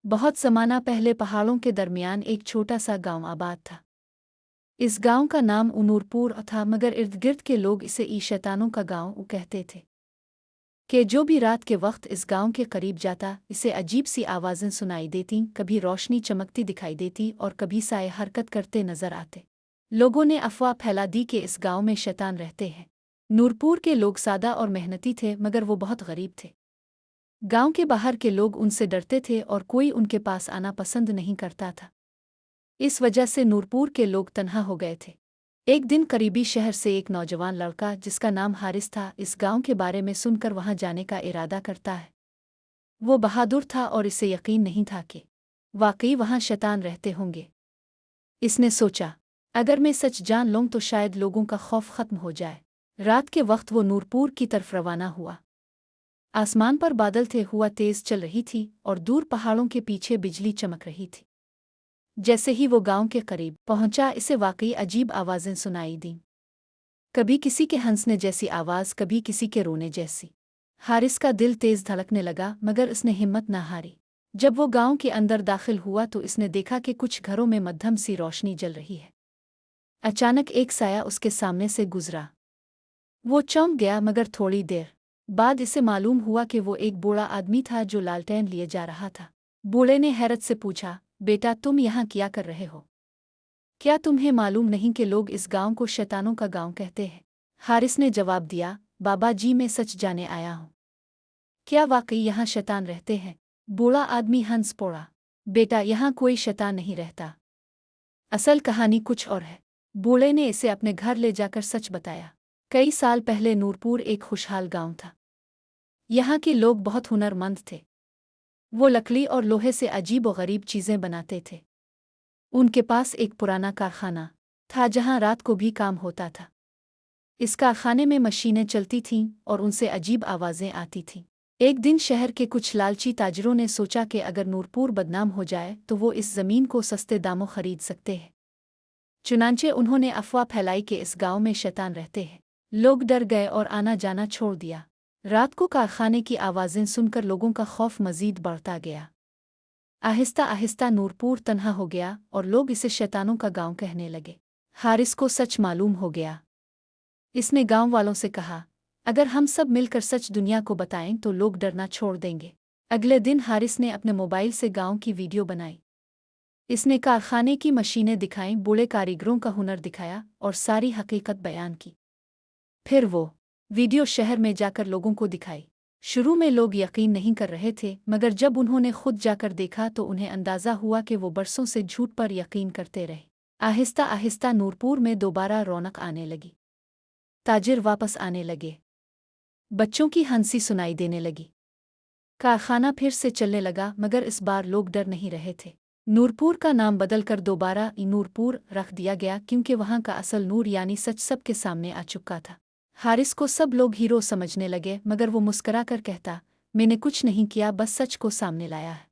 बहुत ज़माना पहले पहाड़ों के दरमियान एक छोटा सा गांव आबाद था। इस गांव का नाम नूरपुर था, मगर इर्द-गिर्द के लोग इसे शैतानों का गांव कहते थे। कि जो भी रात के वक्त इस गांव के करीब जाता, इसे अजीब सी आवाज़ें सुनाई देती, कभी रोशनी चमकती दिखाई देती और कभी साए हरकत करते नजर आते। लोगों ने अफवाह फैला दी कि इस गांव में शैतान रहते हैं। नूरपुर के लोग सादा और मेहनती थे, मगर वो बहुत गरीब थे। गांव के बाहर के लोग उनसे डरते थे और कोई उनके पास आना पसंद नहीं करता था। इस वजह से नूरपुर के लोग तन्हा हो गए थे। एक दिन करीबी शहर से एक नौजवान लड़का जिसका नाम हारिस था, इस गांव के बारे में सुनकर वहां जाने का इरादा करता है। वो बहादुर था और इसे यकीन नहीं था कि वाकई वहां शैतान रहते होंगे। इसने सोचा, अगर मैं सच जान लूं तो शायद लोगों का खौफ खत्म हो जाए। रात के वक्त वो नूरपुर की तरफ रवाना हुआ। आसमान पर बादल थे, हवा तेज चल रही थी और दूर पहाड़ों के पीछे बिजली चमक रही थी। जैसे ही वो गांव के करीब पहुंचा, इसे वाकई अजीब आवाज़ें सुनाई दीं। कभी किसी के हंसने जैसी आवाज़, कभी किसी के रोने जैसी। हारिस का दिल तेज धड़कने लगा, मगर उसने हिम्मत न हारी। जब वो गांव के अंदर दाखिल हुआ तो इसने देखा कि कुछ घरों में मध्यम सी रोशनी जल रही है। अचानक एक साया उसके सामने से गुजरा। वो चौंक गया, मगर थोड़ी देर बाद इसे मालूम हुआ कि वो एक बूढ़ा आदमी था जो लालटेन लिए जा रहा था। बूढ़े ने हैरत से पूछा, बेटा तुम यहाँ क्या कर रहे हो? क्या तुम्हें मालूम नहीं कि लोग इस गांव को शैतानों का गांव कहते हैं? हारिस ने जवाब दिया, बाबा जी मैं सच जाने आया हूँ। क्या वाकई यहाँ शैतान रहते हैं? बूढ़ा आदमी हंस पड़ा, बेटा यहाँ कोई शैतान नहीं रहता। असल कहानी कुछ और है। बूढ़े ने इसे अपने घर ले जाकर सच बताया। कई साल पहले नूरपुर एक खुशहाल गांव था। यहाँ के लोग बहुत हुनरमंद थे। वो लकड़ी और लोहे से अजीब और गरीब चीज़ें बनाते थे। उनके पास एक पुराना कारखाना था जहाँ रात को भी काम होता था। इस कारखाने में मशीनें चलती थीं और उनसे अजीब आवाज़ें आती थीं। एक दिन शहर के कुछ लालची ताजरों ने सोचा कि अगर नूरपुर बदनाम हो जाए तो वो इस ज़मीन को सस्ते दामों खरीद सकते हैं। चुनांचे उन्होंने अफवाह फैलाई कि इस गांव में शैतान रहते हैं। लोग डर गए और आना जाना छोड़ दिया। रात को कारखाने की आवाज़ें सुनकर लोगों का खौफ मज़ीद बढ़ता गया। आहिस्ता आहिस्ता नूरपुर तन्हा हो गया और लोग इसे शैतानों का गांव कहने लगे। हारिस को सच मालूम हो गया। इसने गांव वालों से कहा, अगर हम सब मिलकर सच दुनिया को बताएं तो लोग डरना छोड़ देंगे। अगले दिन हारिस ने अपने मोबाइल से गांव की वीडियो बनाई। इसने कारखाने की मशीनें दिखाईं, बूढ़े कारीगरों का हुनर दिखाया और सारी हकीकत बयान की। फिर वो वीडियो शहर में जाकर लोगों को दिखाई। शुरू में लोग यकीन नहीं कर रहे थे, मगर जब उन्होंने खुद जाकर देखा तो उन्हें अंदाज़ा हुआ कि वो बरसों से झूठ पर यकीन करते रहे। आहिस्ता आहिस्ता नूरपुर में दोबारा रौनक आने लगी। ताजिर वापस आने लगे। बच्चों की हंसी सुनाई देने लगी। कारखाना फिर से चलने लगा, मगर इस बार लोग डर नहीं रहे थे। नूरपुर का नाम बदलकर दोबारा नूरपुर रख दिया गया, क्योंकि वहाँ का असल नूर यानी सच सबके सामने आ चुका था। हारिस को सब लोग हीरो समझने लगे, मगर वो मुस्करा कर कहता, मैंने कुछ नहीं किया, बस सच को सामने लाया है।